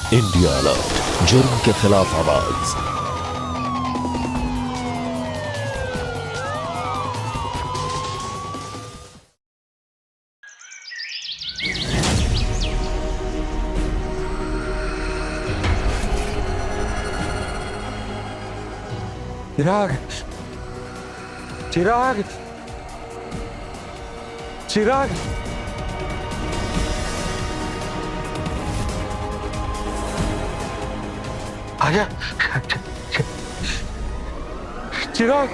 India alert, जुर्म के खिलाफ आवाज। चिराग, चिराग, चिराग, आ गया। चिराग,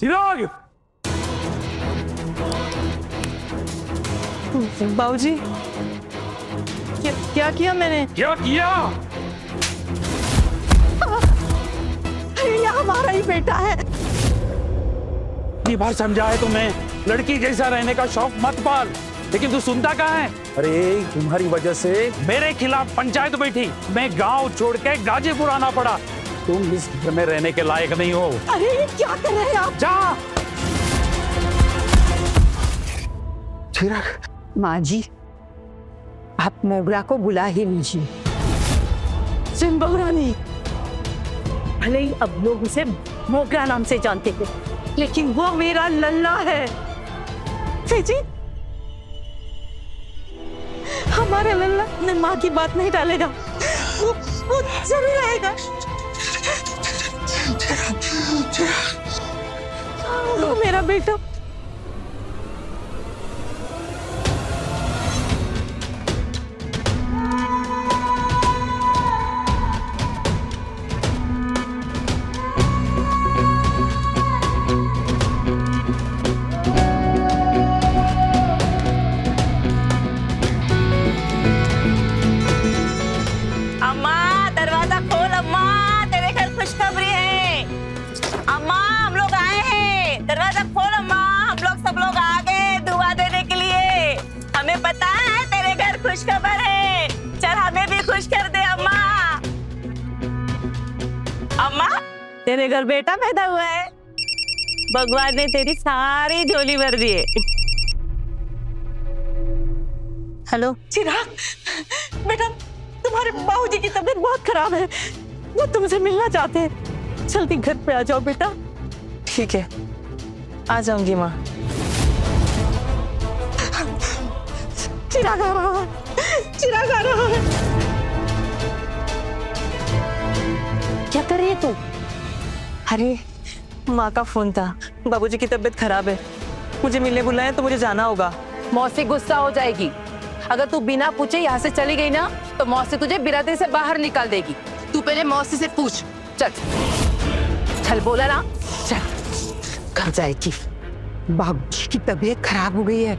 चिराग, बाबूजी, क्या किया मैंने? क्या किया? ये हमारा ही बेटा है। इतनी बार समझाया तुम्हें, लड़की जैसा रहने का शौक मत पाल, लेकिन तू सुनता कहाँ है? अरे तुम्हारी वजह से मेरे खिलाफ पंचायत बैठी, मैं गांव छोड़ के गाजीपुर आना पड़ा। तुम इस घर में रहने के लायक नहीं हो। अरे ये क्या कर रहे हैं आप? जा। चिराग, माँ जी, आप मोगरा को बुला ही लीजिए। सिंह बहुरानी, भले ही अब लोग उसे मोगरा नाम से जानते हैं, लेकिन वो मेरा लल्ला है। जी, हमारे लल्ला ने माँ की बात नहीं टालेगा, वो जरूर आएगा। वो मेरा बेटा। खुशखबर है, चल हमें भी खुश कर दे अम्मा। अम्मा, तेरे घर बेटा पैदा हुआ है। भगवान ने तेरी सारी झोली भर दी है। हेलो चिराग, बेटा तुम्हारे बाबूजी की तबीयत बहुत खराब है, वो तुमसे मिलना चाहते हैं। जल्दी घर पे आ जाओ बेटा। ठीक है, आ जाऊंगी माँ। चिराग आ रहा है, चिराग आ रहा है। क्या कर रही है तू? अरे माँ का फोन था, बाबूजी की तबीयत खराब है, मुझे मिलने बुलाया तो मुझे जाना होगा। मौसी गुस्सा हो जाएगी। अगर तू बिना पूछे यहाँ से चली गई ना, तो मौसी तुझे बिरादरी से बाहर निकाल देगी। तू पहले मौसी से पूछ। चल चल, बोला ना, चल। घर जाएगी। बाबूजी की तबीयत खराब हो गई है,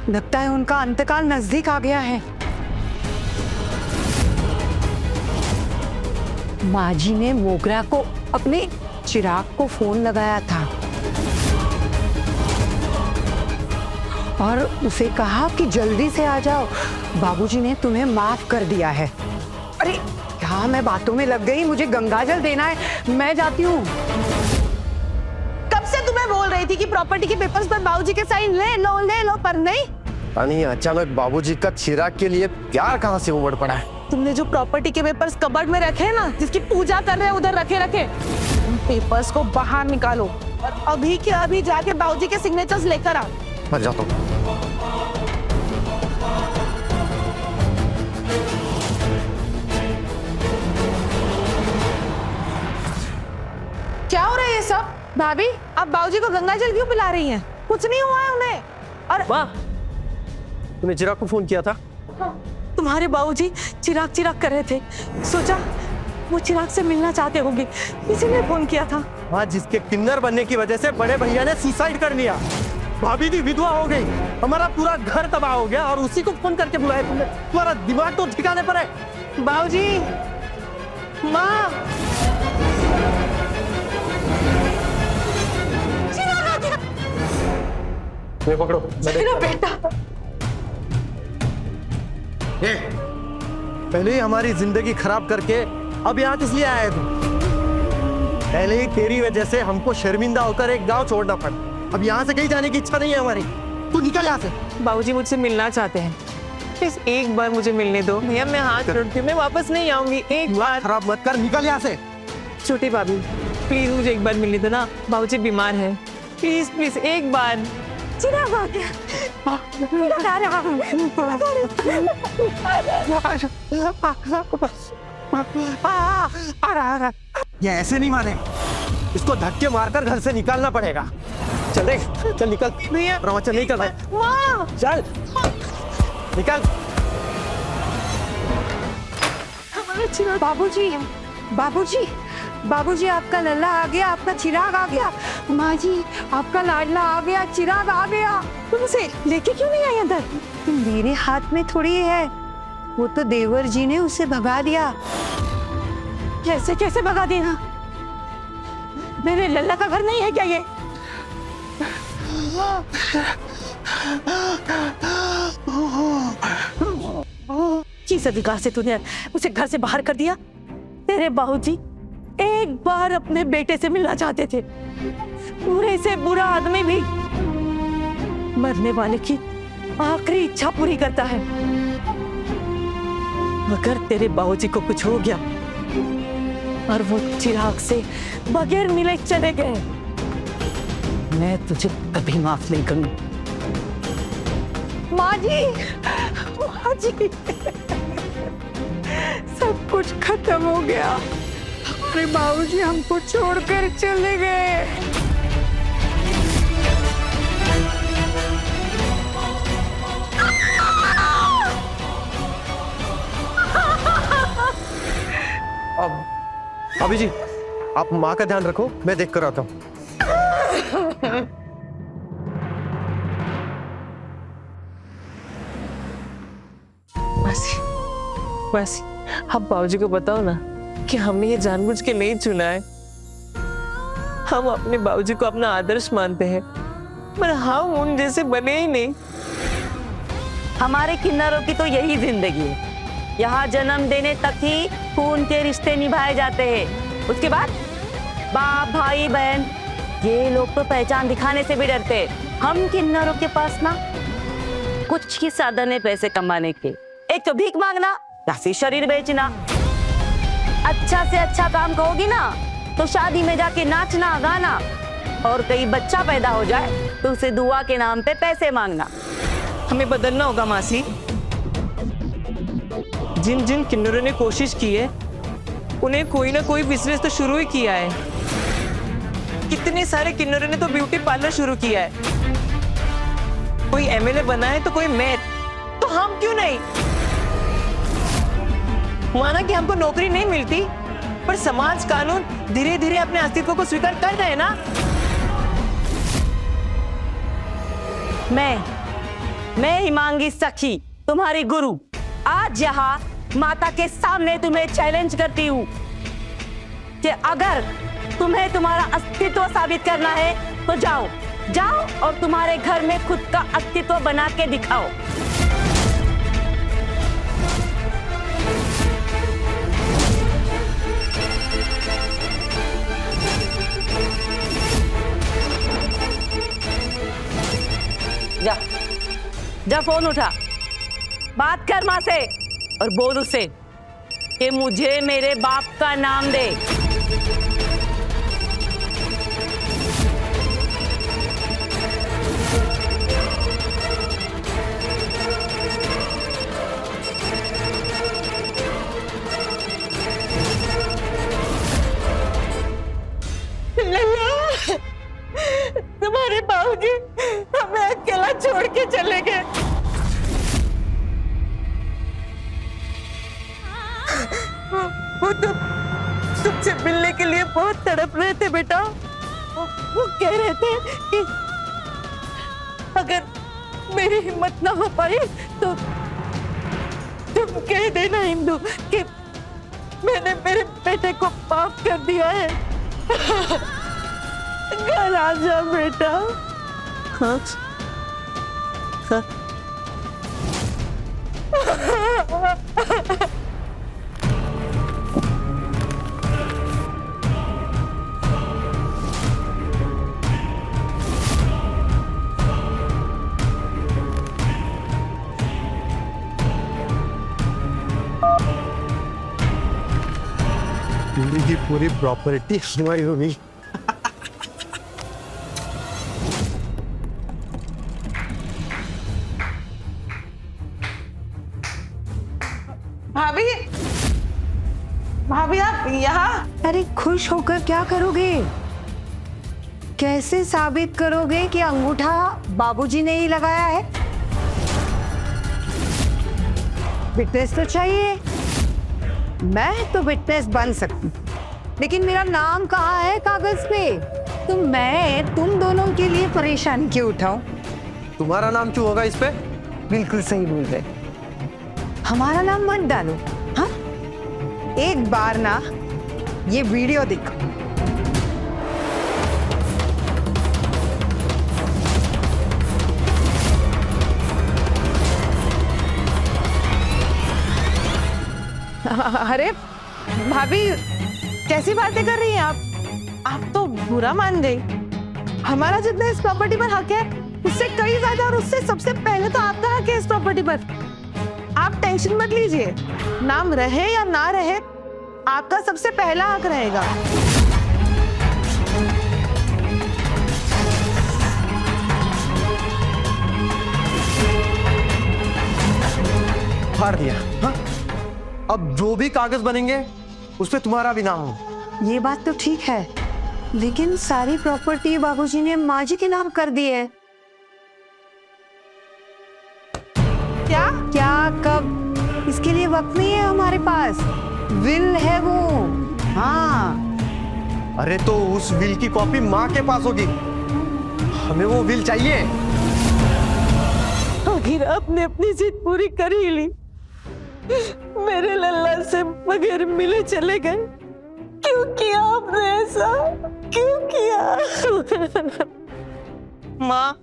लगता है उनका अंतकाल नजदीक आ गया है। माँ जी ने मोगरा को अपने चिराग को फोन लगाया था और उसे कहा कि जल्दी से आ जाओ, बाबूजी ने तुम्हें माफ कर दिया है। अरे क्या मैं बातों में लग गई, मुझे गंगाजल देना है, मैं जाती हूँ। कब से तुम्हें बोल रही थी कि प्रॉपर्टी के पेपर्स पर बाबूजी के साइन ले लो, पर नहीं। यानी अचानक बाबूजी का चिराग के लिए प्यार कहाँ से उमड़ पड़ा है? तुमने जो प्रॉपर्टी के पेपर्स कबर्ड में रखे हैं ना, जिसकी पूजा कर रहे हैं उधर रखे उन पेपर्स को बाहर निकालो और अभी के अभी जाके बाबूजी के सिग्नेचर्स लेकर आओ। मैं जाता हूँ। क्या हो रहा है ये सब? भाभी, आप बाबूजी को गंगाजल क्यों पिला रही हैं? कुछ नहीं हुआ है उन्हें। और वाह, तूने चिराग को फोन किया था? तुम्हारे बाबूजी चिराग चिराग कर रहे थे, सोचा वो चिराग से मिलना चाहते होंगे, इसीलिए फोन किया था। हाँ, जिसके किन्नर बनने की वजह से बड़े भैया ने सुसाइड कर लिया, भाभी भी विधवा हो गई, हमारा पूरा घर तबाह हो गया और उसी को फोन करके बुलाया तुमने। तुम्हारा दिमाग तो ठिकाने पर है। बाबूजी, माँ, ये पकड़ो। मेरा बेटा। पहले ही हमारी जिंदगी खराब करके अब यहाँ किस लिए आया तू? पहले ही तेरी वजह से हमको शर्मिंदा होकर एक गांव छोड़ना पड़ा। अब यहाँ से कहीं जाने की इच्छा नहीं है हमारी। तू निकल यहाँ से। बाबूजी मुझसे मिलना चाहते हैं, प्लीज एक बार मुझे मिलने दो भैया, मैं हाथ जोड़ती हूँ, मैं वापस नहीं आऊंगी। एक बार खराब मत कर, निकल यहाँ से। छोटी भाभी प्लीज मुझे एक बार मिलने दो ना, बाबूजी बीमार है, प्लीज प्लीज एक बार। चिराग आ गया। ये ऐसे नहीं माने, इसको धक्के मारकर घर से निकालना पड़ेगा। चल देख, चल निकल। भैया प्रवचन नहीं कर रहा है। चल निकल। बाबूजी, बाबूजी, बाबूजी, आपका लल्ला आ गया, आपका चिराग आ गया। माँ जी, आपका लाडला आ गया, चिराग आ गया। तुम उसे लेके क्यों नहीं आई अंदर? मेरे हाथ में थोड़ी है, वो तो देवर जी ने उसे भगा दिया। कैसे कैसे भगा दिया? मेरे लल्ला का घर नहीं है क्या ये? किस अधिकार से तूने उसे घर से बाहर कर दिया? तेरे बाबूजी एक बार अपने बेटे से मिलना चाहते थे। बुरे से बुरा आदमी भी मरने वाले की आखिरी इच्छा पूरी करता है। अगर तेरे बाबूजी को कुछ हो गया और वो चिराग से बगैर मिले चले गए, मैं तुझे कभी माफ नहीं करूंगी। माँ जी, माँ जी, सब कुछ खत्म हो गया। हमारे बाबूजी हमको छोड़कर चले गए। अब अभी जी, आप माँ का ध्यान रखो, मैं देख कर आता हूँ। बस आप बाबूजी को बताओ ना कि हमने ये जानबूझ के नहीं चुना है। हम अपने बाबूजी को अपना आदर्श मानते हैं, पर हम उन जैसे बने ही नहीं। हमारे किन्नरों की तो यही जिंदगी है। यहाँ जन्म देने तक ही खून के रिश्ते निभाए जाते हैं। उसके बाद बाप, भाई, बहन, ये लोग तो पहचान दिखाने से भी डरते हैं। हम किन्नरों के पास ना कुछ ही साधन है पैसे कमाने के। एक तो भीख मांगना या फिर शरीर बेचना। अच्छा से अच्छा काम कहोगी ना तो शादी में जाके नाचना गाना, और कहीं बच्चा पैदा हो जाए तो उसे दुआ के नाम पे पैसे मांगना। हमें बदलना होगा मासी। जिन जिन किन्नरों ने कोशिश की है उन्हें कोई ना कोई बिजनेस तो शुरू ही किया है। कितने सारे किन्नरों ने तो ब्यूटी पार्लर शुरू किया है। कोई एमएलए बना है तो कोई मैं, तो हम क्यों नहीं? माना कि हमको नौकरी नहीं मिलती, पर समाज कानून धीरे धीरे अपने अस्तित्व को स्वीकार कर रहे हैं ना। मैं हिमांगी सखी, तुम्हारी गुरु, आज यहाँ माता के सामने तुम्हें चैलेंज करती हूँ कि अगर तुम्हें तुम्हारा अस्तित्व साबित करना है तो जाओ जाओ और तुम्हारे घर में खुद का अस्तित्व बना के दिखाओ। जा जा, फोन उठा, बात कर माँ से और बोल उसे कि मुझे मेरे बाप का नाम दे। तुम्हारे बाबूजी हमें अकेला छोड़ के चले गए। वो तो तुमसे मिलने के लिए बहुत तड़प रहे थे बेटा। वो कह रहे थे कि अगर मेरी हिम्मत ना हो पाई तो तुम कह देना हिंदू कि मैंने मेरे बेटे को पाप कर दिया है। घर आ जा बेटा। हाँ हाँ पूरी की पूरी प्रॉपर्टी हमारी होगी। भाभी, भाभी आप यहाँ? अरे खुश होकर क्या करोगे? कैसे साबित करोगे कि अंगूठा बाबूजी ने ही लगाया है? विटनेस तो चाहिए। मैं तो विटनेस बन सकती, लेकिन मेरा नाम कहाँ है कागज पे? तो मैं तुम दोनों के लिए परेशानी क्यों उठाऊं? तुम्हारा नाम क्यों होगा इस पे? बिल्कुल सही बोल रहे। हमारा नाम मत डालो। हाँ, एक बार ना ये वीडियो देखो। अरे भाभी, कैसी बातें कर रही हैं आप तो बुरा मान गई। हमारा जितना इस प्रॉपर्टी पर हक है उससे कई ज्यादा, और उससे सबसे पहले तो आपका हक है इस प्रॉपर्टी पर। आप टेंशन मत लीजिए, नाम रहे या ना रहे आपका सबसे पहला हक रहेगा। फाड़ दिया। हाँ? अब जो भी कागज बनेंगे उस पे तुम्हारा भी नाम हो। ये बात तो ठीक है, लेकिन सारी प्रॉपर्टी बाबूजी ने माँ जी के नाम कर दी है। क्या? क्या, कब? इसके लिए वक्त नहीं है हमारे पास। विल है वो। हाँ, अरे तो उस विल की कॉपी माँ के पास होगी, हमें वो विल चाहिए। आखिर आपने अपनी जिद पूरी कर ही ली। मेरे लल्ला से बगैर मिले चले गए। क्यों किया आपने ऐसा? क्यों किया? माँ,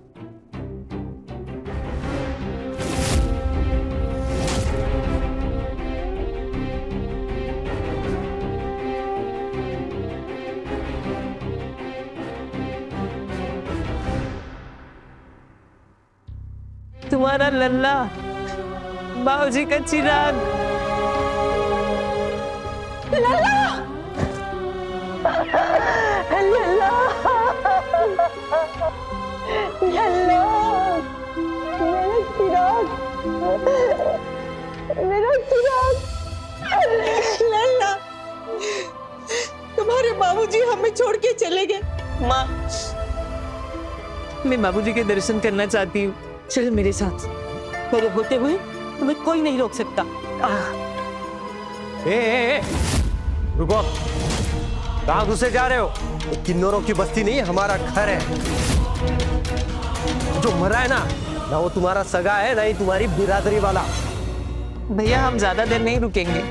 तुम्हारा लल्ला बाबूजी का चिराग। लल्ला, लल्ला, लल्ला, मेरा चिराग, मेरा चिराग। लल्ला, तुम्हारे बाबूजी हमें छोड़ के चले गए। माँ, मैं बाबूजी के दर्शन करना चाहती हूँ। चल मेरे साथ। मेरे होते हुए तुम्हें कोई नहीं रोक सकता। ए, रुको, कहाँ घुसे जा रहे हो? ये किन्नरों की बस्ती नहीं, हमारा घर है। जो मरा है ना वो तुम्हारा सगा है, ना ही तुम्हारी बिरादरी वाला। भैया हम ज्यादा देर नहीं रुकेंगे,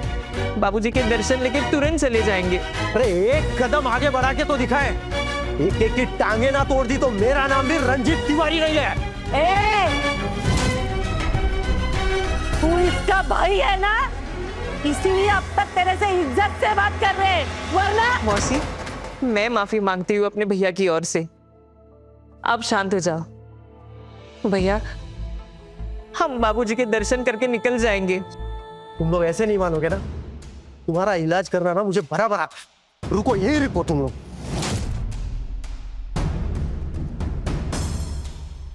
बाबूजी के दर्शन लेके तुरंत चले जाएंगे। अरे एक कदम आगे बढ़ा के तो दिखाए। एक एक की टांगे ना तोड़ दी तो मेरा नाम भी रंजीत तिवारी नहीं है। तू इसका भाई है ना, इसीलिए अब तक तेरे से इज्जत से बात कर रहे हैं, वरना। मौसी, मैं माफी मांगती हूँ अपने भैया की ओर से। आप शांत हो जाओ। भैया, हम बाबूजी के दर्शन करके निकल जाएंगे। तुम लोग ऐसे नहीं मानोगे ना, तुम्हारा इलाज करना ना मुझे बराबर आता है। रुको, यही रुको तुम लोग।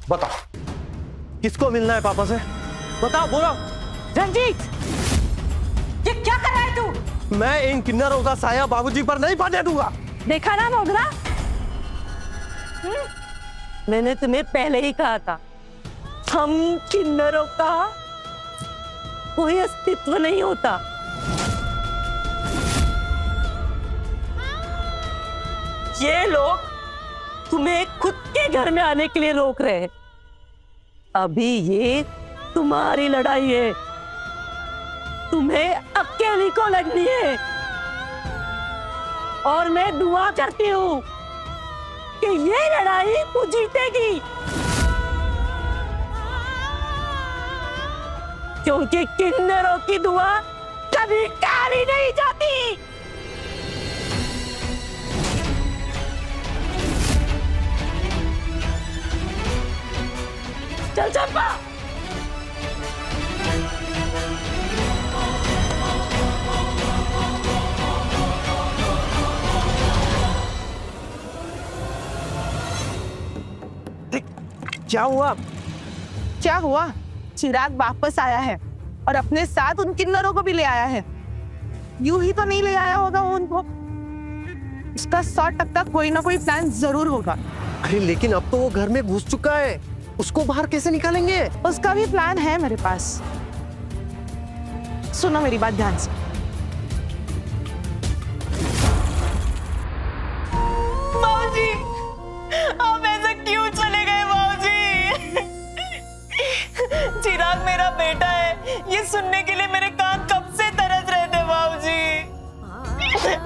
बताओ किसको मिलना है पापा से? बताओ, बोलो। रंजीत, ये क्या कर रहा है तू? मैं इन किन्नरों का साया बाबूजी पर नहीं पड़ने दूंगा। देखा ना मोगरा, मैंने तुम्हें पहले ही कहा था, हम किन्नरों का कोई अस्तित्व नहीं होता। ये लोग तुम्हें खुद के घर में आने के लिए रोक रहे हैं। अभी ये तुम्हारी लड़ाई है, तुम्हें अकेली को लड़नी है। और मैं दुआ करती हूँ कि ये लड़ाई तू जीतेगी। क्योंकि किन्नरों की दुआ कभी खाली नहीं जाती। चल चंपा। क्या हुआ? क्या हुआ? चिराग वापस आया है और अपने साथ उन किन्नरों को भी ले आया है। यूं ही तो नहीं ले आया होगा वो उनको। इसका 100% कोई ना कोई प्लान जरूर होगा। अरे लेकिन अब तो वो घर में घुस चुका है, उसको बाहर कैसे निकालेंगे? उसका भी प्लान है मेरे पास। सुनो मेरी बात ध्यान से। बाबूजी, आप ऐसे क्यों चले गए बाबूजी? चिराग मेरा बेटा है, ये सुनने के लिए मेरे कान कब से तरस रहे थे बाबूजी।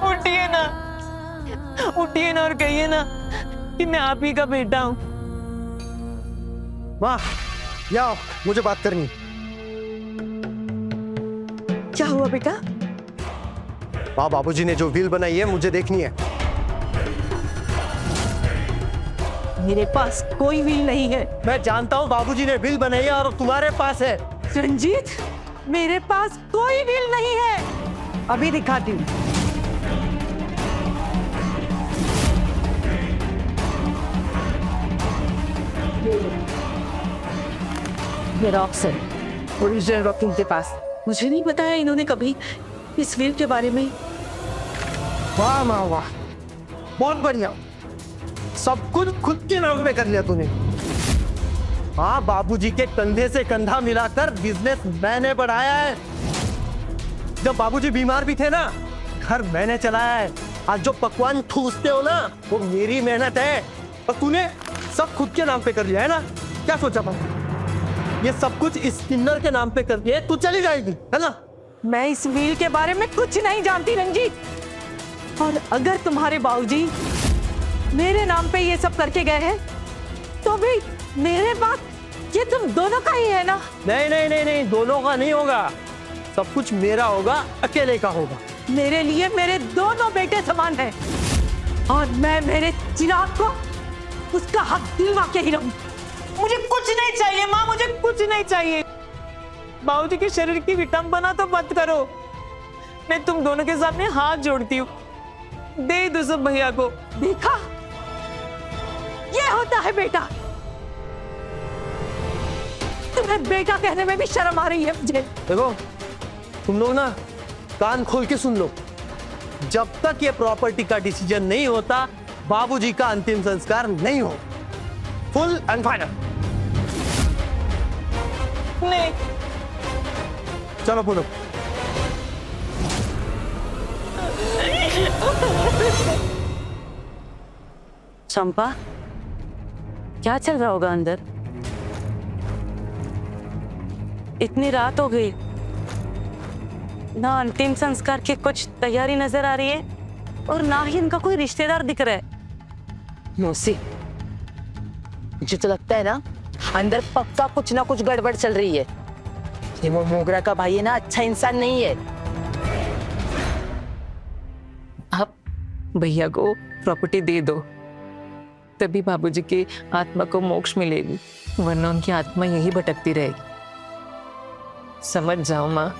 उठिए ना, उठिए ना और कहिए ना कि मैं आप ही का बेटा हूँ। माँ, या मुझे बात करनी। क्या हुआ बेटा? माँ, बाबूजी ने जो व्हील बनाई है मुझे देखनी है। मेरे पास कोई व्हील नहीं है। मैं जानता हूँ बाबूजी ने व्हील बनाई है और तुम्हारे पास है। रंजीत, मेरे पास कोई व्हील नहीं है। अभी दिखाती हूँ। ये रॉक्स है, ओरिजिनल रॉकिंग के पास। मुझे नहीं बताया इन्होंने कभी इस व्हील के बारे में। वाह माँ वाह, बहुत बढ़िया। सब कुछ खुद के नाम पे कर लिया तूने। हाँ, बाबूजी के कंधे से कंधा मिलाकर बिजनेस मैंने बढ़ाया है। जब बाबूजी बीमार भी थे ना, घर मैंने चलाया है। आज जो पकवान ठूसते हो ना, वो मेरी मेहनत है। और तूने सब खुद के नाम पे कर लिया है ना? क्या सोचा था? ये सब कुछ इस किन्नर के नाम पे कर दिया, तू चली जाएगी, है ना? मैं इस व्हील के बारे में कुछ नहीं जानती रंजीत। और अगर तुम्हारे बाबूजी मेरे नाम पे ये सब करके गए हैं, तो भी मेरे बाद ये तुम दोनों का ही है ना? नहीं नहीं नहीं नहीं, दोनों का नहीं होगा। सब कुछ मेरा होगा, अकेले का होगा। मेरे लिए मेरे दोनों बेटे समान हैं। और मैं मेरे चिराग को उसका हक दिलवा के ही रहूं। मुझे कुछ नहीं चाहिए माँ, मुझे कुछ नहीं चाहिए। बाबूजी के शरीर की विटंबना तो मत करो। मैं तुम दोनों के सामने हाथ जोड़ती हूँ, दे दो सब भैया को। देखा, ये होता है बेटा। तुम्हें बेटा कहने में भी शर्म आ रही है मुझे। देखो, तुम लोग ना कान खोल के सुन लो। जब तक ये प्रॉपर्टी का डिसीजन नहीं होता, बाबूजी का अंतिम संस्कार नहीं हो। Full and final. नहीं, चलो पूनम। चंपा, क्या चल रहा होगा अंदर? इतनी रात हो गई, ना अंतिम संस्कार की कुछ तैयारी नजर आ रही है और ना ही इनका कोई रिश्तेदार दिख रहा है। मौसी, मुझे तो लगता है ना अंदर पक्का कुछ ना कुछ गड़बड़ चल रही है। ये वो मोगरा का भाई है ना, अच्छा इंसान नहीं है। आप भैया को प्रॉपर्टी दे दो, तभी बाबूजी की आत्मा को मोक्ष मिलेगी, वरना उनकी आत्मा यही भटकती रहेगी। समझ जाओ माँ,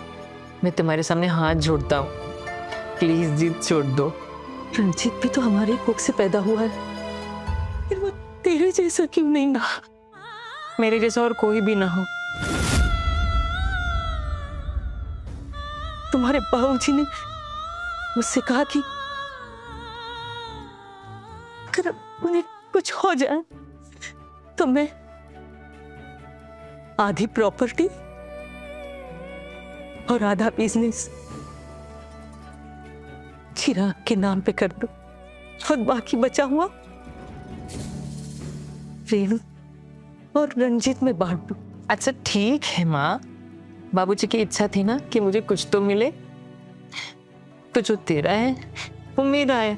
मैं तुम्हारे सामने हाथ जोड़ता हूँ, प्लीज जिद छोड़ दो। रंजीत भी तो हमारे कोख से पैदा हुआ है, फिर वो तेरे जैसा क्यों नहीं ना? मेरे जैसा और कोई भी ना हो। तुम्हारे बाबूजी ने मुझसे कहा कि अगर उन्हें कुछ हो जाए तो मैं आधी प्रॉपर्टी और आधा बिजनेस चिराग के नाम पे कर दो और बाकी बचा हुआ रेणु और रंजीत में बांट दो। अच्छा ठीक है माँ, बाबूजी की इच्छा थी ना कि मुझे कुछ तो मिले, तो जो तेरा है वो मेरा है,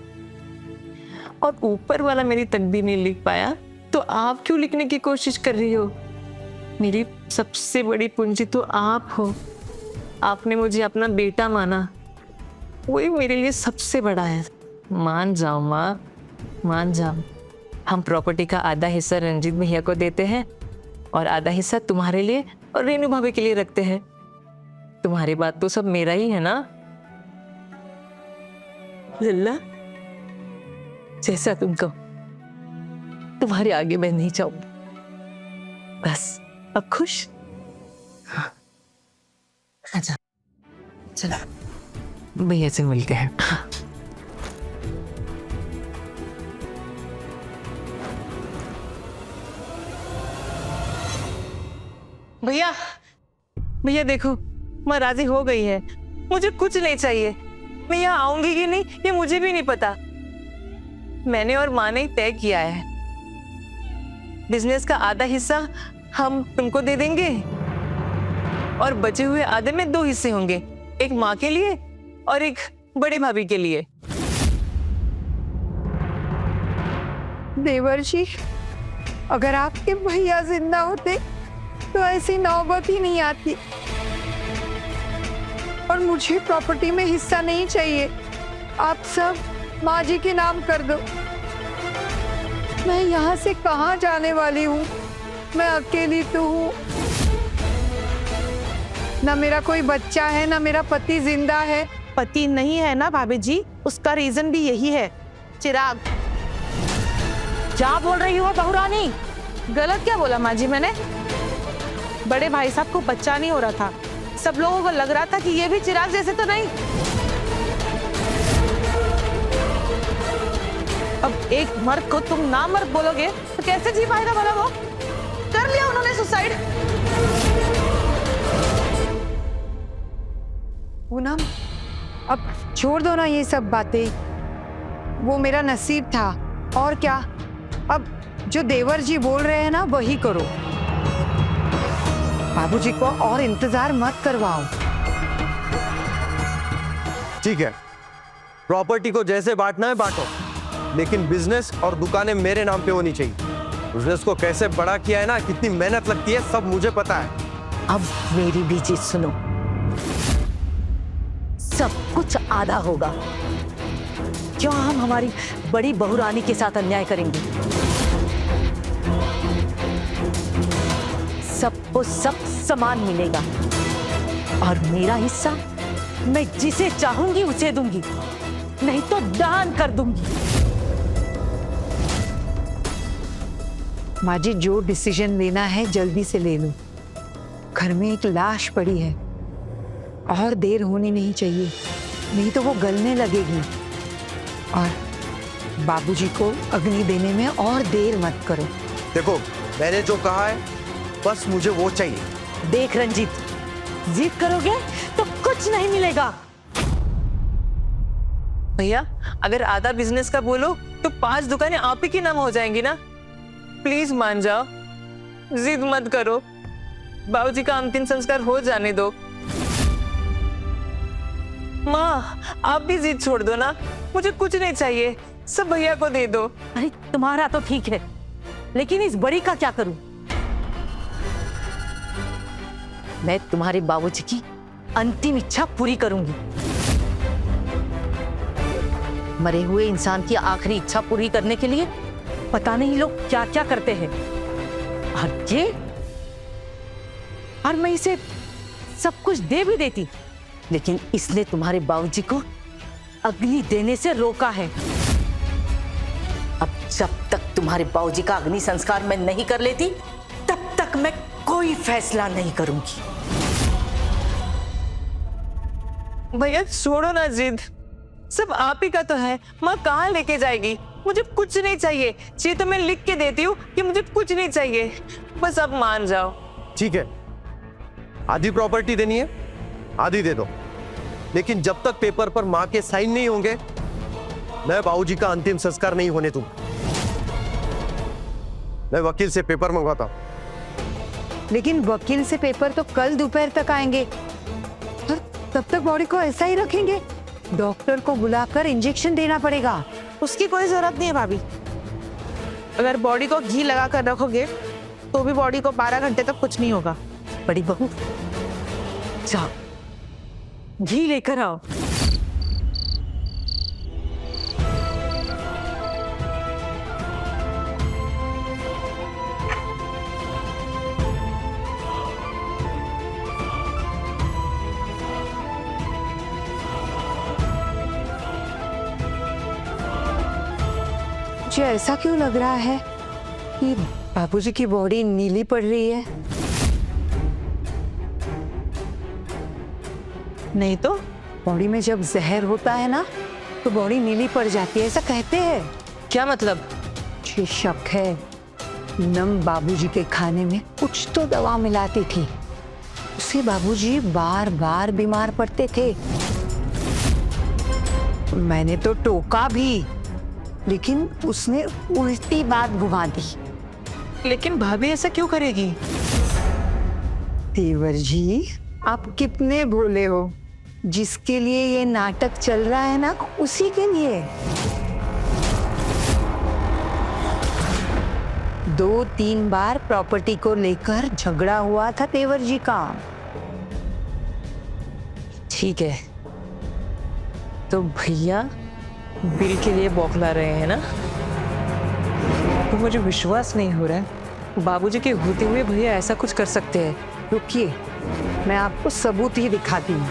और ऊपर वाला मेरी तकदीर नहीं लिख पाया तो आप क्यों लिखने की कोशिश कर रही हो? मेरी सबसे बड़ी पूंजी तो आप हो। आपने मुझे अपना बेटा माना, वही मेरे लिए सबसे बड़ा है। मान जाओ माँ, मान जाओ। हम प्रॉपर्टी का आधा हिस्सा रंजीत भैया को देते हैं और आधा हिस्सा तुम्हारे लिए और रेनू भाभी के लिए रखते हैं। तुम्हारी बात तो सब मेरा ही है ना लल्ला? जैसा तुम कहो, तुम्हारे आगे मैं नहीं चाहूंगी। बस अब खुश? हाँ। अच्छा चलो भैया से मिलते हैं। हाँ। भैया, भैया देखो, माँ राजी हो गई है। मुझे कुछ नहीं चाहिए। मैं यहाँ आऊंगी कि नहीं ये मुझे भी नहीं पता। मैंने और माँ ने तय किया है, बिजनेस का आधा हिस्सा हम तुमको दे देंगे और बचे हुए आधे में 2 हिस्से होंगे, एक माँ के लिए और एक बड़ी भाभी के लिए। देवर जी, अगर आपके भैया जिंदा होते तो ऐसी नौबत ही नहीं आती। और मुझे प्रॉपर्टी में हिस्सा नहीं चाहिए, आप सब माँ जी के नाम कर दो। मैं यहाँ से कहाँ जाने वाली हूँ? मैं अकेली तो हूँ, ना मेरा कोई बच्चा है, ना मेरा पति जिंदा है। पति नहीं है ना भाभी जी, उसका रीजन भी यही है, चिराग। क्या बोल रही हो बहुरानी? गलत क्या बोला माँ जी मैंने? बड़े भाई साहब को बच्चा नहीं हो रहा था, सब लोगों को लग रहा था कि ये भी चिराग जैसे तो नहीं। अब एक मर्द को तुम ना मर्द बोलोगे तो कैसे जी पाएगा भला? वो कर लिया उन्होंने सुसाइड। पूनम, अब छोड़ दो ना ये सब बातें। वो मेरा नसीब था और क्या। अब जो देवर जी बोल रहे हैं ना वही करो। बाबूजी को और इंतजार मत करवाओ। ठीक है, प्रॉपर्टी को जैसे बांटना है बांटो, लेकिन बिजनेस और दुकानें मेरे नाम पे होनी चाहिए। बिजनेस को कैसे बड़ा किया है ना, कितनी मेहनत लगती है, सब मुझे पता है। अब मेरी भी चीज सुनो, सब कुछ आधा होगा। क्यों हम हमारी बड़ी बहुरानी के साथ अन्याय करेंगे? सबको सब समान मिलेगा और मेरा हिस्सा मैं जिसे चाहूंगी उसे दूंगी, नहीं तो दान कर दूंगी। माँ जी, जो डिसीजन लेना है जल्दी से ले लो। घर में एक लाश पड़ी है, और देर होनी नहीं चाहिए, नहीं तो वो गलने लगेगी। और बाबूजी को अग्नि देने में और देर मत करो। देखो, मैंने जो कहा है बस मुझे वो चाहिए। देख रंजीत, जिद करोगे तो कुछ नहीं मिलेगा। भैया, अगर आधा बिजनेस का बोलो तो 5 दुकानें आप ही के नाम हो जाएंगी ना। प्लीज मान जाओ, जिद मत करो। बाबूजी का अंतिम संस्कार हो जाने दो। माँ, आप भी जिद छोड़ दो ना, मुझे कुछ नहीं चाहिए, सब भैया को दे दो। अरे तुम्हारा तो ठीक है, लेकिन इस बड़ी का क्या करूं? मैं तुम्हारे बाबूजी की अंतिम इच्छा पूरी करूंगी। मरे हुए इंसान की आखिरी इच्छा पूरी करने के लिए पता नहीं लोग क्या क्या करते हैं। और मैं इसे सब कुछ दे भी देती, लेकिन इसने तुम्हारे बाबूजी को अग्नि देने से रोका है। अब जब तक तुम्हारे बाबूजी का अग्नि संस्कार मैं नहीं कर लेती, तब तक मैं कोई फैसला नहीं करूंगी। भैया छोड़ो ना जिद, सब आप ही का तो है। माँ कहाँ लेके जाएगी? मुझे कुछ नहीं चाहिए, चाहिए तो मैं लिख के देती हूँ कि मुझे कुछ नहीं चाहिए, बस अब मान जाओ। ठीक है, आधी प्रॉपर्टी देनी है, आधी दे दो, लेकिन जब तक पेपर पर माँ के साइन नहीं होंगे मैं बाबूजी का अंतिम संस्कार नहीं होने दूंगा। मैं वकील से पेपर मंगवाता हूं। लेकिन वकील से पेपर तो कल दोपहर तक आएंगे, और तब तक बॉडी को ऐसा ही रखेंगे? डॉक्टर को बुलाकर इंजेक्शन देना पड़ेगा। उसकी कोई जरूरत नहीं है भाभी। अगर बॉडी को घी लगा कर रखोगे तो भी बॉडी को 12 घंटे तक कुछ नहीं होगा। बड़ी बहू, जाओ घी लेकर आओ। मुझे ऐसा क्यों लग रहा है कि बाबूजी की बॉडी नीली पड़ रही है? नहीं तो बॉडी में जब जहर होता है ना तो बॉडी नीली पड़ जाती है, ऐसा कहते हैं। क्या मतलब? ये शक है नम बाबूजी के खाने में कुछ तो दवा मिलाती थी, उससे बाबूजी बार बार बीमार पड़ते थे। मैंने तो टोका भी, लेकिन उसने उल्टी बात घुमा दी। लेकिन भाभी ऐसा क्यों करेगी? देवर जी, आप कितने भोले हो। जिसके लिए ये नाटक चल रहा है ना, उसी के लिए 2-3 बार प्रॉपर्टी को लेकर झगड़ा हुआ था तेवर जी का। ठीक है, तो भैया बिल के लिए बौखला रहे हैं ना? तो मुझे विश्वास नहीं हो रहा है बाबूजी के होते हुए भैया ऐसा कुछ कर सकते हैं। रुकिए, मैं आपको सबूत ही दिखाती हूँ।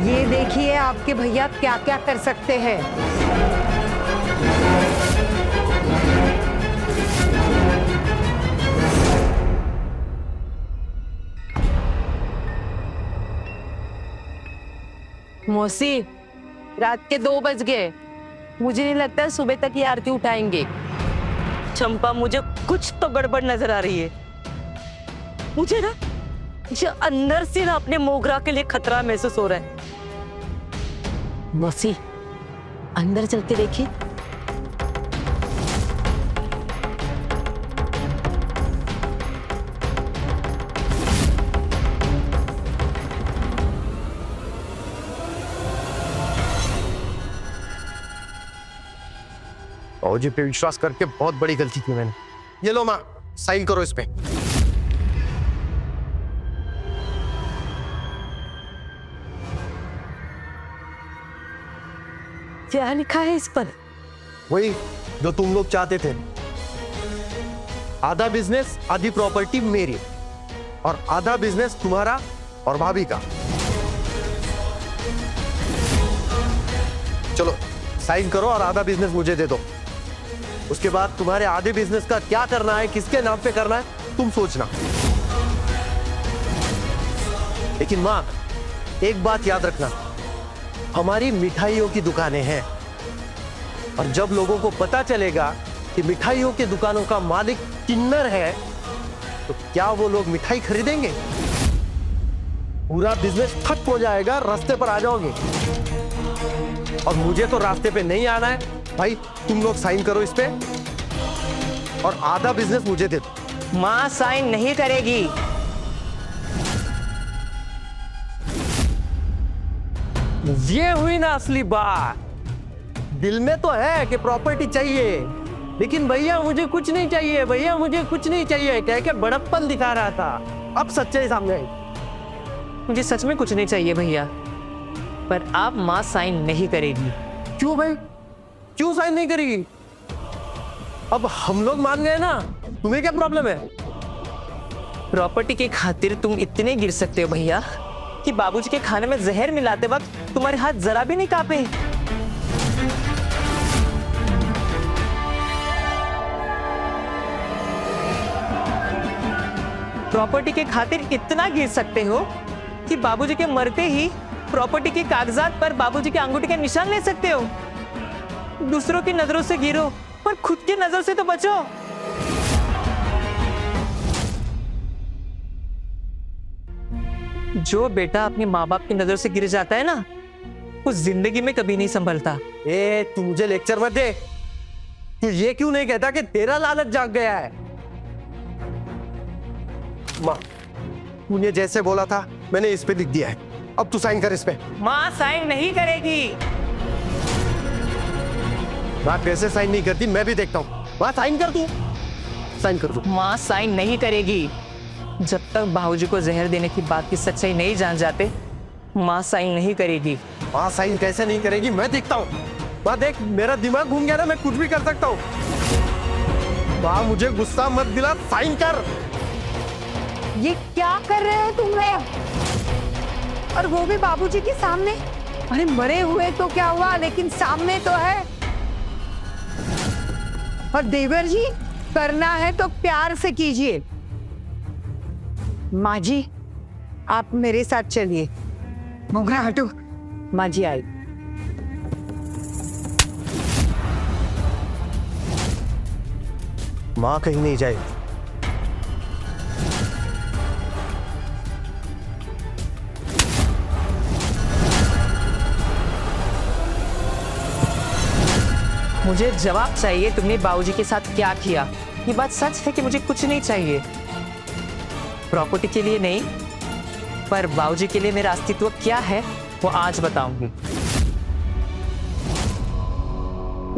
ये देखिए आपके भैया क्या क्या कर सकते हैं। मौसी, रात के 2 बज गए। मुझे नहीं लगता सुबह तक ये आरती उठाएंगे। चंपा, मुझे कुछ तो गड़बड़ नजर आ रही है। मुझे अंदर से ना अपने मोगरा के लिए खतरा महसूस हो रहा है। मौसी, अंदर चलते देखिए। बाबूजी पे विश्वास करके बहुत बड़ी गलती की मैंने। ये लो माँ, साइन करो इस पे। क्या लिखा है इस पर? वही जो तुम लोग चाहते थे। आधा बिजनेस, आधी प्रॉपर्टी मेरी, और आधा बिजनेस तुम्हारा और भाभी का। चलो साइन करो और आधा बिजनेस मुझे दे दो। उसके बाद तुम्हारे आधे बिजनेस का क्या करना है, किसके नाम पे करना है, तुम सोचना। लेकिन माँ, एक बात याद रखना, हमारी मिठाइयों की दुकानें हैं, और जब लोगों को पता चलेगा कि मिठाइयों की दुकानों का मालिक किन्नर है, तो क्या वो लोग मिठाई खरीदेंगे? पूरा बिजनेस ठप हो जाएगा, रास्ते पर आ जाओगे। और मुझे तो रास्ते पे नहीं आना है भाई। तुम लोग साइन करो इस पे और आधा बिजनेस मुझे दे दो। माँ साइन नहीं करेगी। ये हुई ना असली बात। दिल में तो है कि प्रॉपर्टी चाहिए, लेकिन भैया मुझे कुछ नहीं चाहिए, भैया मुझे कुछ नहीं चाहिए कह के बड़प्पन दिखा रहा था। अब सच्चाई सामने आई। मुझे सच में कुछ नहीं चाहिए भैया, पर आप माँ साइन नहीं करेगी। क्यों भाई, क्यों साइन नहीं करेगी? अब हम लोग मान गए ना, तुम्हें क्या प्रॉब्लम है? प्रॉपर्टी के खातिर तुम इतने गिर सकते हो भैया कि बाबूजी के खाने में जहर मिलाते वक्त तुम्हारे हाथ जरा भी नहीं कांपे। प्रॉपर्टी के खातिर इतना गिर सकते हो कि बाबूजी के मरते ही प्रॉपर्टी के कागजात पर बाबूजी के अंगूठे के निशान ले सकते हो। दूसरों की नजरों से गिरो, पर खुद की नजर से तो बचो। जो बेटा अपने माँ बाप की नजर से गिर जाता है ना, वो जिंदगी में कभी नहीं संभलता। तू मुझे लेक्चर मत दे। तू ये क्यों नहीं कहता कि तेरा लालच जाग गया है? माँ, तूने जैसे बोला था मैंने इस पे लिख दिया है, अब तू साइन कर इस पे। माँ साइन नहीं करेगी। बात कैसे साइन नहीं करती मैं भी देखता हूँ। माँ साइन कर तू, साइन कर तू। माँ साइन नहीं करेगी जब तक बाबूजी को जहर देने की बात की सच्चाई नहीं जान जाते। माँ साइन नहीं करेगी। माँ साइन कैसे नहीं करेगी मैं देखता हूँ। माँ देख, मेरा दिमाग घूम गया ना, मैं कुछ भी कर सकता हूँ। माँ मुझे गुस्सा मत दिला, साइन कर। ये क्या कर रहे हो तुम लोग? और वो भी बाबूजी के सामने? अरे मरे हुए तो क्या हुआ, लेकिन सामने तो है। और देवर जी, करना है तो प्यार से कीजिए। माँ जी, आप मेरे साथ चलिए। मोगरा हटो। माँ जी आई। माँ कहीं नहीं जाए। मुझे जवाब चाहिए, तुमने बाबूजी के साथ क्या किया। ये बात सच है कि मुझे कुछ नहीं चाहिए, प्रॉपर्टी के लिए नहीं, पर बाबूजी के लिए मेरा अस्तित्व क्या है वो आज बताऊंगी।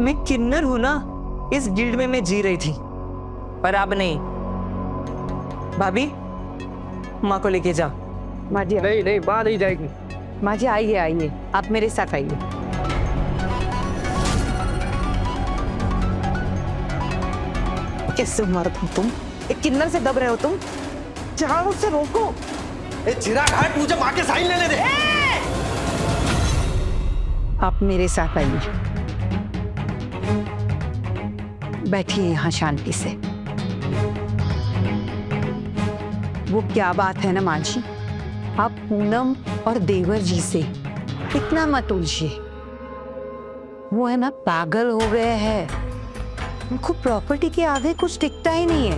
मैं किन्नर हूं ना, इस गिल्ड में मैं जी रही थी, पर अब नहीं। भाभी, माँ को लेके जा। माँ जी नहीं नहीं, माँ नहीं जाएगी। माँ जी आइए आइए, आप मेरे साथ आइए। कैसे मर्द हो तुम? एक किन्नर से दब रहे हो तुम? जाओ उससे रोको। ए चिराग हट, मुझे माँ के साइन लेने दे। आप मेरे साथ आइए, बैठिए यहाँ शांति से। वो क्या बात है ना माँ जी, आप पूनम और देवर जी से इतना मत उलझिए। वो है ना पागल हो गए हैं, उनको प्रॉपर्टी के आगे कुछ दिखता ही नहीं है।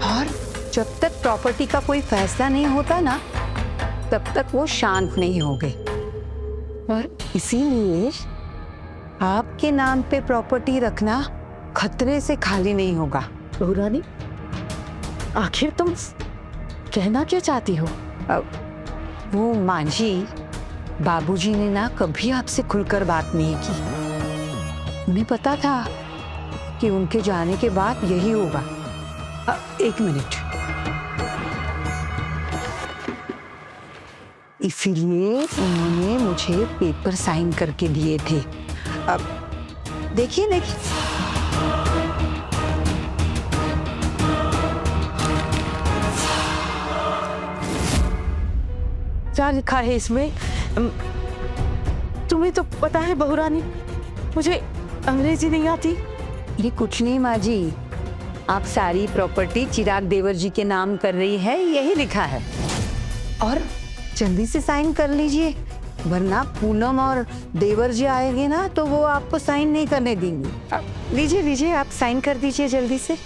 और जब तक प्रॉपर्टी का कोई फैसला नहीं होता ना, तब तक वो शांत नहीं होंगे। और इसीलिए आपके नाम पे प्रॉपर्टी रखना खतरे से खाली नहीं होगा। बहू रानी, आखिर तुम कहना क्या चाहती हो? अब वो मांझी बाबूजी ने ना कभी आपसे खुलकर बात नहीं की। उन्हें पता था कि उनके जाने के बाद यही होगा। एक मिनट, इसीलिए उन्होंने मुझे पेपर साइन करके दिए थे। अब देखिए देखिए, क्या लिखा है इसमें? तुम्हें तो पता है बहू रानी, मुझे अंग्रेजी नहीं आती। ये कुछ नहीं माँ जी, आप सारी प्रॉपर्टी चिराग देवर जी के नाम कर रही है, यही लिखा है। और जल्दी से साइन कर लीजिए, वरना पूनम और देवर जी आएंगे ना तो वो आपको साइन नहीं करने देंगे। लीजिए लीजिए, आप साइन कर दीजिए जल्दी से।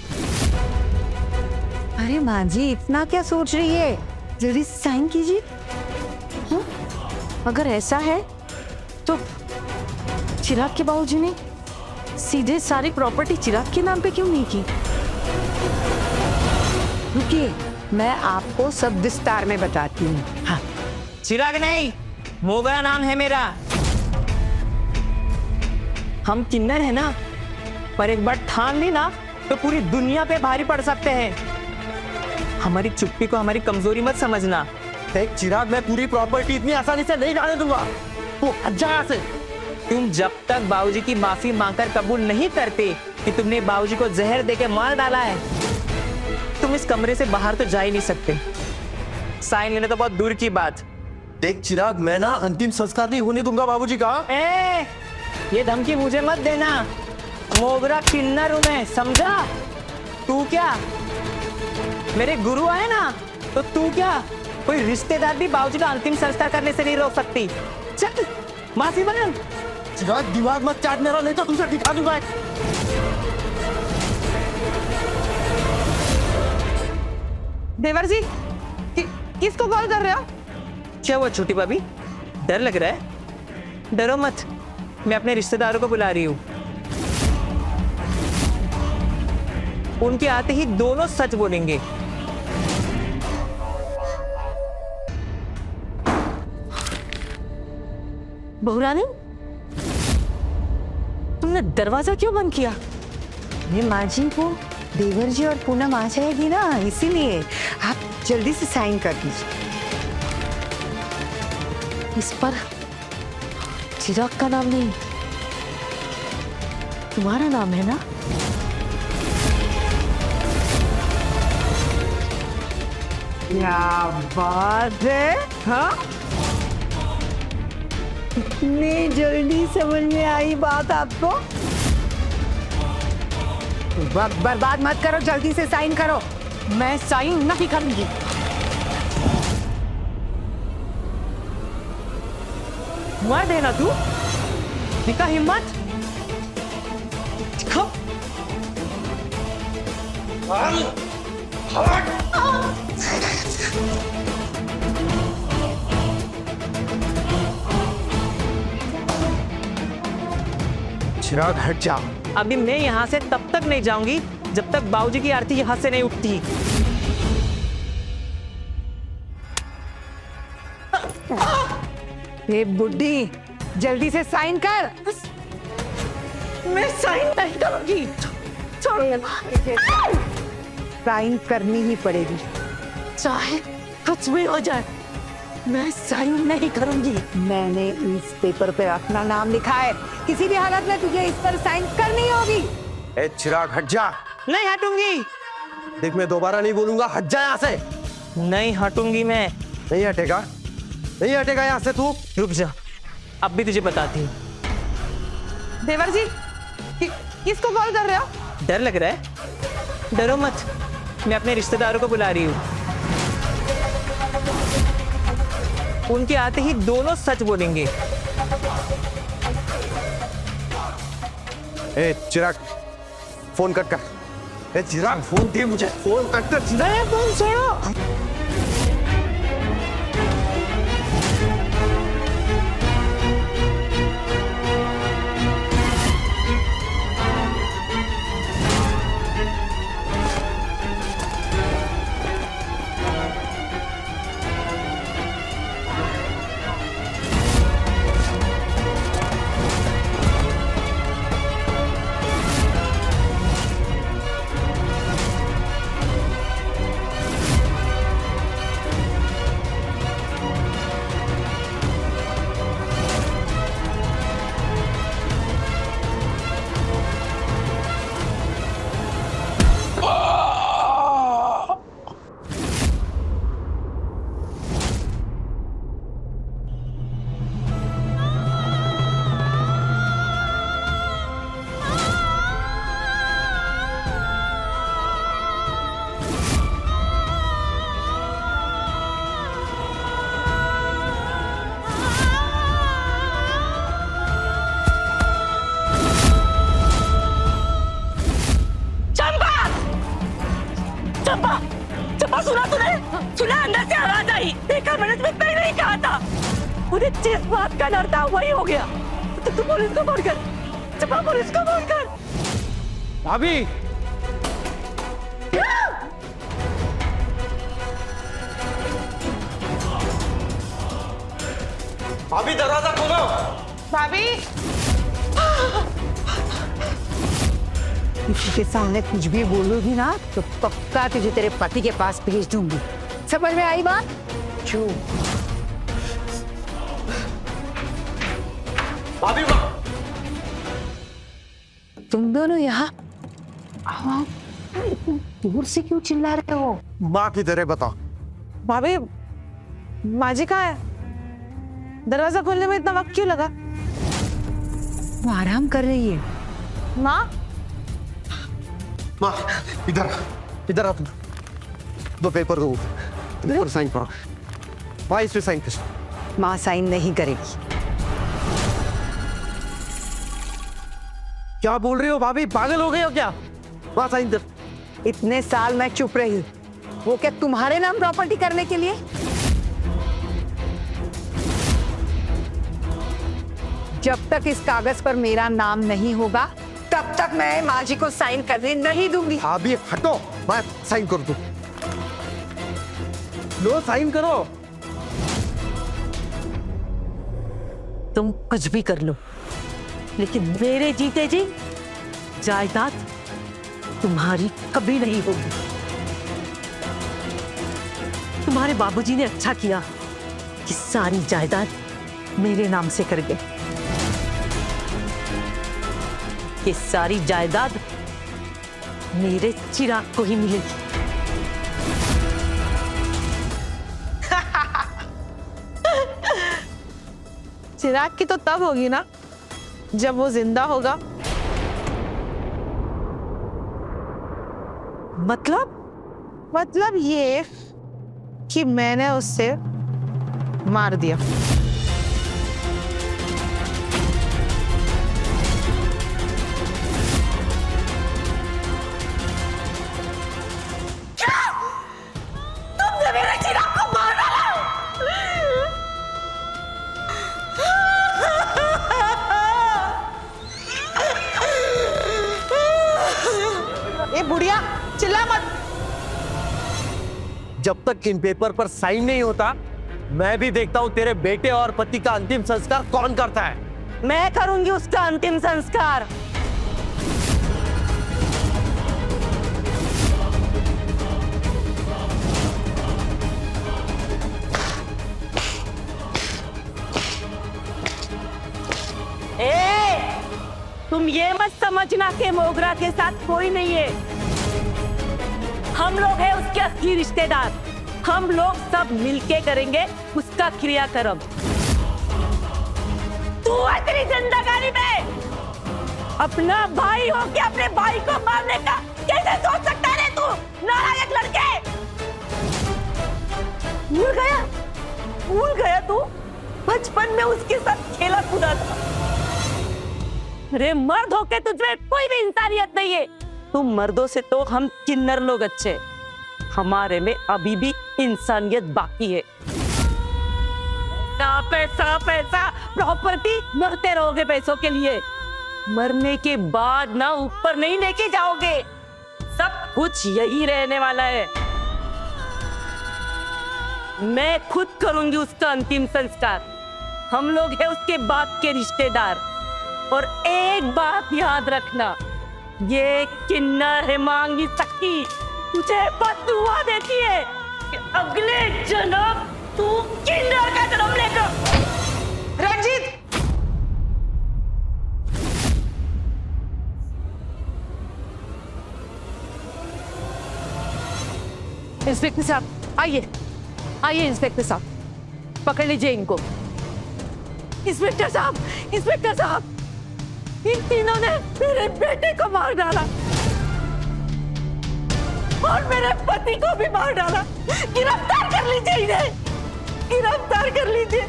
अरे माँ जी, इतना क्या सोच रही है, जल्दी से साइन कीजिए। अगर ऐसा है तो चिराग के बाबूजी ने सीधे सारी प्रॉपर्टी चिराग के नाम पे क्यों नहीं की? रुकिए, मैं आपको सब विस्तार में बताती हूँ। हाँ, चिराग नहीं, मोगरा नाम है मेरा। हम किन्नर है ना, पर एक बार ठान ली ना तो पूरी दुनिया पे भारी पड़ सकते हैं। हमारी चुप्पी को हमारी कमजोरी मत समझना। देख चिराग, मैं पूरी प्रॉपर्टी इतनी आसानी से नहीं जाने दूंगा। तू हट जा यहाँ से। तुम जब तक बाबूजी की माफी मांगकर कबूल नहीं करते कि तुमने बाबूजी को जहर देके मार डाला है, तुम इस कमरे से बाहर तो जा ही नहीं सकते। साइन लेने तो बहुत दूर की बात। देख चिराग, मैं ना अंतिम संस्कार नहीं होने दूंगा बाबूजी का। ये धमकी मुझे मत देना। मोगरा किन्नर हूं मैं, समझा? तू क्या मेरे गुरु आए ना, तो तू क्या कोई रिश्तेदार भी बाबूजी का अंतिम संस्कार करने से नहीं रोक सकती। चल माफी मांग। चिराग, दिमाग मत चाट मेरा, नहीं तो तुझे दिखा दूंगा। देवर जी, किसको कॉल कर रहे हो? क्या हुआ छोटी भाभी, डर लग रहा है? डरो मत, मैं अपने रिश्तेदारों को बुला रही हूँ। उनके आते ही दोनों सच बोलेंगे। बहू रानी, तुमने दरवाजा क्यों बंद किया? ये माँ जी को देवर जी और पूनम आ जाएगी ना, इसीलिए आप जल्दी से साइन कर दीजिए। इस पर चिराग का नाम नहीं, तुम्हारा नाम है ना? क्या बात है, हाँ? इतनी जल्दी समझ में आई बात आपको? वक्त बर्बाद मत करो, जल्दी से साइन करो। मैं साइन नहीं करूंगी। मर्द है ना तू? दिखा हिम्मत? दिखा। चिराग हट जा। अभी मैं यहाँ से तब तक नहीं जाऊंगी जब तक बाबूजी की आरती यहाँ से नहीं उठती। ये बुड्ढी, जल्दी से साइन कर। मैं साइन नहीं करूंगी। साइन करनी ही पड़ेगी, चाहे कुछ भी हो जाए, मैं साइन नहीं करूंगी। मैंने इस पेपर पे अपना नाम लिखा है, किसी भी हालत में तुझे इस पर साइन करनी होगी। ए चिराग हट जा। नहीं हटूंगी। देख मैं दोबारा नहीं बोलूंगा, हट जा यहाँ से। नहीं हटूंगी मैं। नहीं हटेगा, नहीं हटेगा यहाँ से तू। रुक जा, अब भी तुझे बताती हूँ। देवर जी, किसको कॉल कर रहे हो? डर लग रहा है? डरो मत, मैं अपने रिश्तेदारों को बुला रही हूँ। उनके आते ही दोनों सच बोलेंगे। ए चिराग, फोन कट कर। ए चिराग, फोन दे मुझे, फोन कट कर। चिराग फोन छोड़ो। चंपा, सुना तूने? सुना? अंदर से आवाज आई। देखा मैंने तुम्हें पहले ही कहा था। मुझे जिस बात का डर था वही हो गया। तो तू पुलिस को फोन कर। चंपा, पुलिस को फोन कर। भाभी, भाभी दरवाजा खोलो। भाभी, किसी के सामने कुछ भी बोलोगी ना तो पक्का तुझे तेरे पति के पास भेज दूंगी। समझ में आई बात? चुप। भाभी, तुम दोनों यहाँ दूर से क्यों चिल्ला रहे हो? माँ किधर है बताओ। भाभी, माँ जी कहाँ है? दरवाजा खोलने में इतना वक्त क्यों लगा? वो आराम कर रही है। माँ, माँ इधर इधर आ तुम। दो पेपर दो, पेपर साइन करो। माँ इस पे साइन कर। माँ साइन नहीं करेगी। क्या बोल रही हो भाभी, पागल हो गए हो क्या? माँ साइन कर। इतने साल मैं चुप रही, वो क्या तुम्हारे नाम प्रॉपर्टी करने के लिए? जब तक इस कागज पर मेरा नाम नहीं होगा तब तक मैं माँ जी को साइन करने नहीं दूंगी। भाभी हटो, मैं साइन कर दूं। लो साइन करो। तुम कुछ भी कर लो, लेकिन मेरे जीते जी जायदाद तुम्हारी कभी नहीं होगी। तुम्हारे बाबूजी ने अच्छा किया कि सारी जायदाद मेरे नाम से कर गए। ये सारी जायदाद मेरे चिराग को ही मिलेगी। चिराग की तो तब होगी ना जब वो जिंदा होगा। मतलब ये कि मैंने उससे मार दिया। तुमने मेरे चिराग को मार डाला। ए बुढ़िया चिल्ला मत। जब तक इन पेपर पर साइन नहीं होता, मैं भी देखता हूँ तेरे बेटे और पति का अंतिम संस्कार कौन करता है। मैं करूंगी उसका अंतिम संस्कार। तुम ये मत समझना कि मोगरा के साथ कोई नहीं है। हम लोग हैं उसके असली रिश्तेदार। हम लोग सब मिलके करेंगे उसका क्रियाक्रम। तू है तेरी जिंदगानी में अपना भाई हो के अपने भाई को मारने का कैसे सोच सकता है तू? नालायक लड़के। भूल गया तू बचपन में उसके साथ खेला कूदा था। अरे मर्द होके तुझमें कोई भी इंसानियत नहीं है। तुम मर्दों से तो हम किन्नर लोग अच्छे, हमारे में अभी भी इंसानियत बाकी है। पैसा पैसा प्रॉपर्टी, मरते रहोगे पैसों के लिए। मरने के बाद ना ऊपर नहीं लेके जाओगे। सब कुछ यही रहने वाला है। मैं खुद करूंगी उसका अंतिम संस्कार। हम लोग हैं उसके बाप के रिश्तेदार। और एक बात याद रखना, ये किन्नर है मांगी सखी तुझे बददुआ देती है कि अगले जन्म तू किन्नर का जन्म लेगा। रंजीत, इंस्पेक्टर साहब आइए, आइए इंस्पेक्टर साहब, पकड़ लीजिए इनको। इंस्पेक्टर साहब, इन तीनों ने मेरे बेटे को मार डाला और मेरे पति को भी मार डाला। गिरफ्तार कर लीजिए इन्हें, गिरफ्तार कर लीजिए।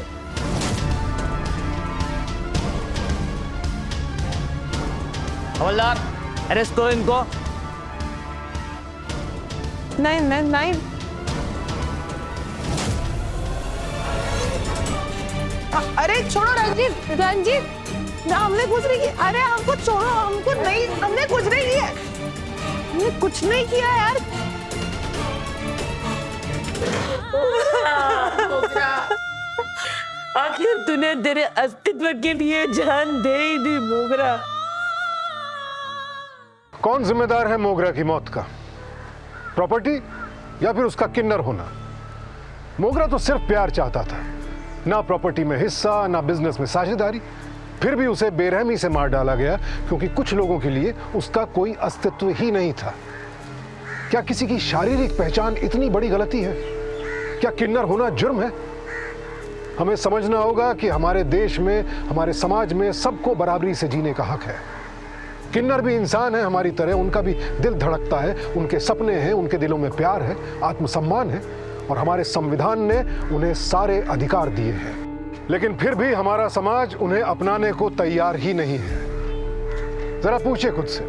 हवलदार, अरेस्ट करो इनको। नहीं। अरे छोड़ो रंजीत, हमने कुछ नहीं किया। अरे हमको छोड़ो, हमने कुछ नहीं किया। हमने कुछ नहीं किया यार। आखिर तूने तेरे अस्तित्व के लिए जान दे ही दी मोगरा। कौन जिम्मेदार है मोगरा की मौत का? प्रॉपर्टी या फिर उसका किन्नर होना? मोगरा तो सिर्फ प्यार चाहता था, ना प्रॉपर्टी में हिस्सा, ना बिजनेस में साझेदारी। फिर भी उसे बेरहमी से मार डाला गया क्योंकि कुछ लोगों के लिए उसका कोई अस्तित्व ही नहीं था। क्या किसी की शारीरिक पहचान इतनी बड़ी गलती है? क्या किन्नर होना जुर्म है? हमें समझना होगा कि हमारे देश में, हमारे समाज में सबको बराबरी से जीने का हक है। किन्नर भी इंसान है हमारी तरह, उनका भी दिल धड़कता है, उनके सपने हैं, उनके दिलों में प्यार है, आत्मसम्मान है और हमारे संविधान ने उन्हें सारे अधिकार दिए हैं। लेकिन फिर भी हमारा समाज उन्हें अपनाने को तैयार ही नहीं है। जरा पूछिए खुद से,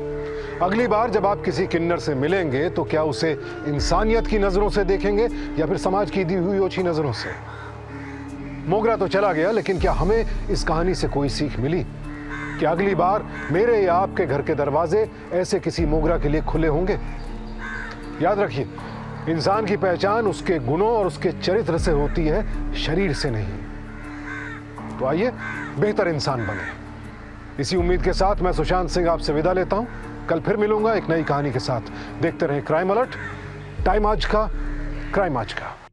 अगली बार जब आप किसी किन्नर से मिलेंगे तो क्या उसे इंसानियत की नजरों से देखेंगे या फिर समाज की दी हुई ओछी नजरों से? मोगरा तो चला गया, लेकिन क्या हमें इस कहानी से कोई सीख मिली कि अगली बार मेरे या आपके घर के दरवाजे ऐसे किसी मोगरा के लिए खुले होंगे? याद रखिए, इंसान की पहचान उसके गुणों और उसके चरित्र से होती है, शरीर से नहीं। तो आइए बेहतर इंसान बने। इसी उम्मीद के साथ मैं सुशांत सिंह आपसे विदा लेता हूं। कल फिर मिलूंगा एक नई कहानी के साथ। देखते रहें क्राइम अलर्ट, टाइम आज का, क्राइम आज का।